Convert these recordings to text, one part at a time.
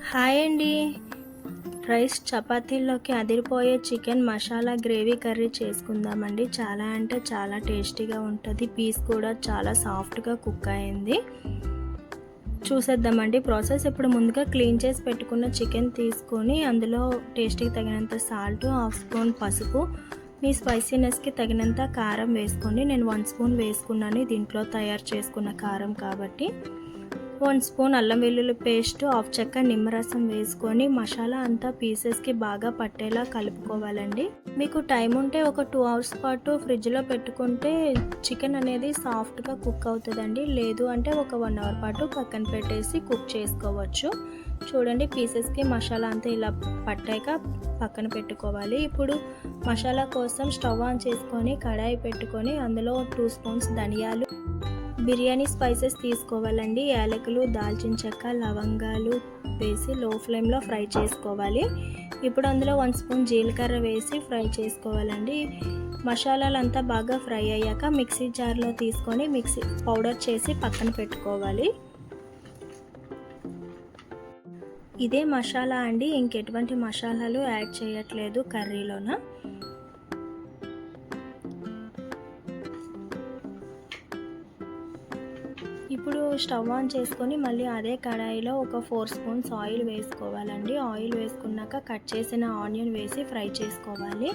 Hi అండి. Rice చపాతీల్లోకి అదిరిపోయే chicken masala gravy curry చేసుకుందామండి. చాలా అంటే చాలా టేస్టీగా ఉంటుంది. పీస్ కూడా చాలా సాఫ్ట్గా కుక్ అయింది. చూసేద్దామండి ప్రాసెస్. ఇప్పుడు ముందుగా క్లీన్ చేసి పెట్టుకున్న చికెన్ తీసుకొని అందులో టేస్ట్కి తగినంత సాల్ట్, హాఫ్ స్పూన్ పసుపు, మీ స్పైసీనెస్కి తగినంత కారం వేసుకొని, నేను 1 స్పూన్ వేసుకున్నాను దీంట్లో తయారు చేసుకున్న కారం కాబట్టి. 1 స్పూన్ అల్లం వెల్లుల్లి పేస్ట్, హాఫ్ చెక్క నిమ్మరసం వేసుకొని మసాలా అంతా పీసెస్కి బాగా పట్టేలా కలుపుకోవాలండి. మీకు టైం ఉంటే ఒక 2 అవర్స్ పాటు ఫ్రిడ్జ్లో పెట్టుకుంటే చికెన్ అనేది సాఫ్ట్గా కుక్ అవుతుందండి. లేదు అంటే ఒక 1 అవర్ పాటు పక్కన పెట్టేసి కుక్ చేసుకోవచ్చు. చూడండి, పీసెస్కి మసాలా అంతా ఇలా పట్టాక పక్కన పెట్టుకోవాలి. ఇప్పుడు మసాలా కోసం స్టవ్ ఆన్ చేసుకొని కడాయి పెట్టుకొని అందులో 2 స్పూన్స్ ధనియాలు, బిర్యానీ స్పైసెస్ తీసుకోవాలండి. యాలకులు, దాల్చిన చెక్క, లవంగాలు వేసి లో ఫ్లేమ్లో ఫ్రై చేసుకోవాలి. ఇప్పుడు అందులో 1 స్పూన్ జీలకర్ర వేసి ఫ్రై చేసుకోవాలండి. మసాలాలంతా బాగా ఫ్రై అయ్యాక మిక్సీ జార్లో తీసుకొని మిక్సీ పౌడర్ చేసి పక్కన పెట్టుకోవాలి. ఇదే మసాలా అండి, ఇంకెటువంటి మసాలాలు యాడ్ చేయట్లేదు కర్రీలోన. ఇప్పుడు స్టవ్ ఆన్ చేసుకొని మళ్ళీ అదే కడాయిలో ఒక 4 స్పూన్స్ ఆయిల్ వేసుకోవాలండి. ఆయిల్ వేసుకున్నాక కట్ చేసిన ఆనియన్ వేసి ఫ్రై చేసుకోవాలి.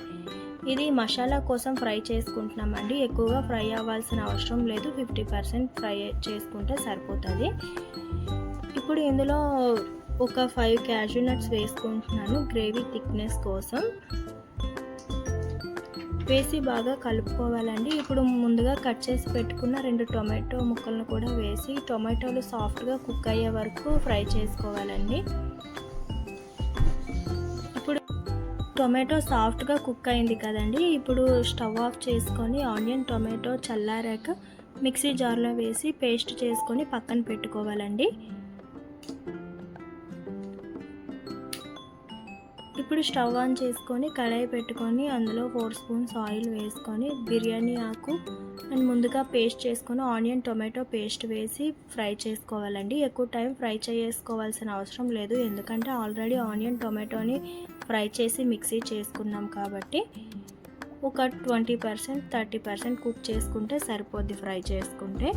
ఇది మసాలా కోసం ఫ్రై చేసుకుంటున్నామండి. ఎక్కువగా ఫ్రై అవ్వాల్సిన అవసరం లేదు, 50% ఫ్రై చేసుకుంటే సరిపోతుంది. ఇప్పుడు ఇందులో ఒక 5 క్యాష్యూ నట్స్ వేసుకుంటున్నాను గ్రేవీ థిక్నెస్ కోసం. వేసి బాగా కలుపుకోవాలండి. ఇప్పుడు ముందుగా కట్ చేసి పెట్టుకున్న 2 టొమాటో ముక్కలను కూడా వేసి టొమాటోలు సాఫ్ట్గా కుక్ అయ్యే వరకు ఫ్రై చేసుకోవాలండి. ఇప్పుడు టొమాటో సాఫ్ట్గా కుక్ అయింది కదండి. ఇప్పుడు స్టవ్ ఆఫ్ చేసుకొని ఆనియన్, టొమాటో చల్లారాక మిక్సీ జార్లో వేసి పేస్ట్ చేసుకొని పక్కన పెట్టుకోవాలండి. ఇప్పుడు స్టవ్ ఆన్ చేసుకొని కడాయి పెట్టుకొని అందులో 4 స్పూన్స్ ఆయిల్ వేసుకొని బిర్యానీ ఆకు అండ్ ముందుగా పేస్ట్ చేసుకొని ఆనియన్, టొమాటో పేస్ట్ వేసి ఫ్రై చేసుకోవాలండి. ఎక్కువ టైం ఫ్రై చేసుకోవాల్సిన అవసరం లేదు, ఎందుకంటే ఆల్రెడీ ఆనియన్, టొమాటోని ఫ్రై చేసి మిక్సీ చేసుకున్నాం కాబట్టి. ఒక 20%, 30% కుక్ చేసుకుంటే సరిపోద్ది ఫ్రై చేసుకుంటే.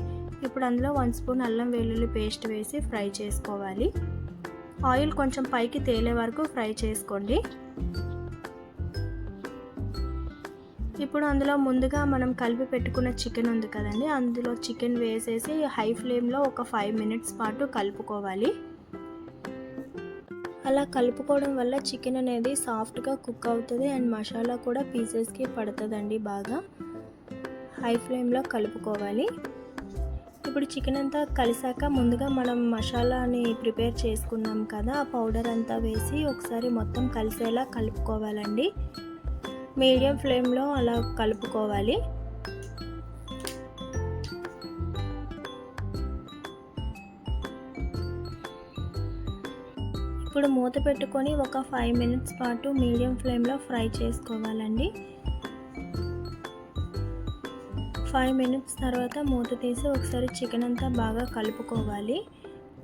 ఇప్పుడు అందులో 1 స్పూన్ అల్లం వెల్లుల్లి పేస్ట్ వేసి ఫ్రై చేసుకోవాలి. ఆయిల్ కొంచెం పైకి తేలే వరకు ఫ్రై చేసుకోండి. ఇప్పుడు అందులో ముందుగా మనం కలిపి పెట్టుకున్న చికెన్ ఉంది కదండి, అందులో చికెన్ వేసేసి హై ఫ్లేమ్లో ఒక 5 మినిట్స్ పాటు కలుపుకోవాలి. అలా కలుపుకోవడం వల్ల చికెన్ అనేది సాఫ్ట్గా కుక్ అవుతుంది అండ్ మసాలా కూడా పీసెస్కి పడుతుందండి. బాగా హై ఫ్లేమ్లో కలుపుకోవాలి. ఇప్పుడు చికెన్ అంతా కలిసాక ముందుగా మనం మసాలాని ప్రిపేర్ చేసుకున్నాం కదా, ఆ పౌడర్ అంతా వేసి ఒకసారి మొత్తం కలిసేలా కలుపుకోవాలండి. మీడియం ఫ్లేమ్లో అలా కలుపుకోవాలి. ఇప్పుడు మూత పెట్టుకొని ఒక 5 మినిట్స్ పాటు మీడియం ఫ్లేమ్లో ఫ్రై చేసుకోవాలండి. 5 మినిట్స్ తర్వాత మూత తీసి ఒకసారి చికెన్ అంతా బాగా కలుపుకోవాలి.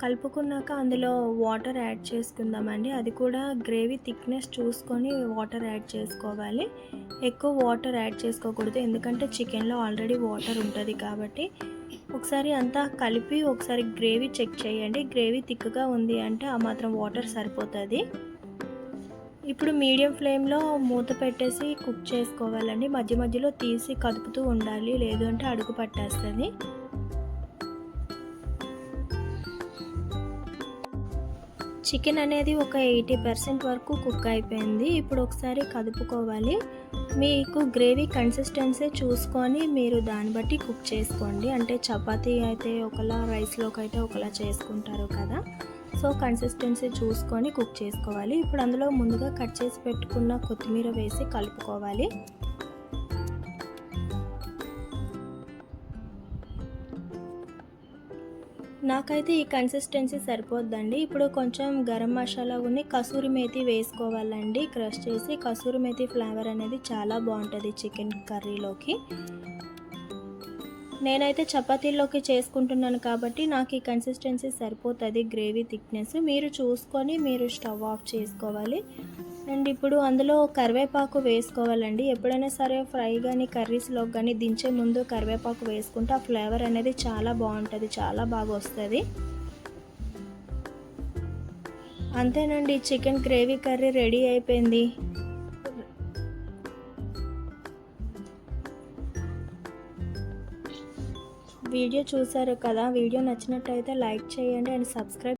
కలుపుకున్నాక అందులో వాటర్ యాడ్ చేసుకుందామండి. అది కూడా గ్రేవీ థిక్నెస్ చూసుకొని వాటర్ యాడ్ చేసుకోవాలి. ఎక్కువ వాటర్ యాడ్ చేసుకోకూడదు, ఎందుకంటే చికెన్లో ఆల్రెడీ వాటర్ ఉంటుంది కాబట్టి. ఒకసారి అంతా కలిపి ఒకసారి గ్రేవీ చెక్ చేయండి. గ్రేవీ థిక్గా ఉంది అంటే ఆ మాత్రం వాటర్ సరిపోతుంది. ఇప్పుడు మీడియం ఫ్లేమ్లో మూత పెట్టేసి కుక్ చేసుకోవాలండి. మధ్య మధ్యలో తీసి కదుపుతూ ఉండాలి, లేదు అంటే అడుగు పట్టేస్తుంది. చికెన్ అనేది ఒక 80% వరకు కుక్ అయిపోయింది. ఇప్పుడు ఒకసారి కదుపుకోవాలి. మీకు గ్రేవీ కన్సిస్టెన్సీ చూసుకొని మీరు దాన్ని బట్టి కుక్ చేసుకోండి. అంటే చపాతీ అయితే ఒకలా, రైస్లోకి అయితే ఒకలా చేసుకుంటారు కదా, సో కన్సిస్టెన్సీ చూసుకొని కుక్ చేసుకోవాలి. ఇప్పుడు అందులో ముందుగా కట్ చేసి పెట్టుకున్న కొత్తిమీర వేసి కలుపుకోవాలి. నాకైతే ఈ కన్సిస్టెన్సీ సరిపోద్దండి. ఇప్పుడు కొంచెం గరం మసాలా కసూరి మేతి వేసుకోవాలండి. క్రష్ చేసి కసూరి మేతి ఫ్లేవర్ అనేది చాలా బాగుంటుంది చికెన్ కర్రీలోకి. నేనైతే చపాతీల్లోకి చేసుకుంటున్నాను కాబట్టి నాకు ఈ కన్సిస్టెన్సీ సరిపోతుంది గ్రేవీ థిక్నెస్. మీరు చూసుకొని మీరు స్టవ్ ఆఫ్ చేసుకోవాలి. అండ్ ఇప్పుడు అందులో కరివేపాకు వేసుకోవాలండి. ఎప్పుడైనా సరే ఫ్రై కానీ కర్రీస్లోకి కానీ దించే ముందు కరివేపాకు వేసుకుంటే ఆ ఫ్లేవర్ అనేది చాలా బాగుంటుంది, చాలా బాగా వస్తుంది. అంతేనండి, చికెన్ గ్రేవీ కర్రీ రెడీ అయిపోయింది. వీడియో చూసారు కదా, వీడియో నచ్చినట్టయితే లైక్ చేయండి అండ్ సబ్స్క్రైబ్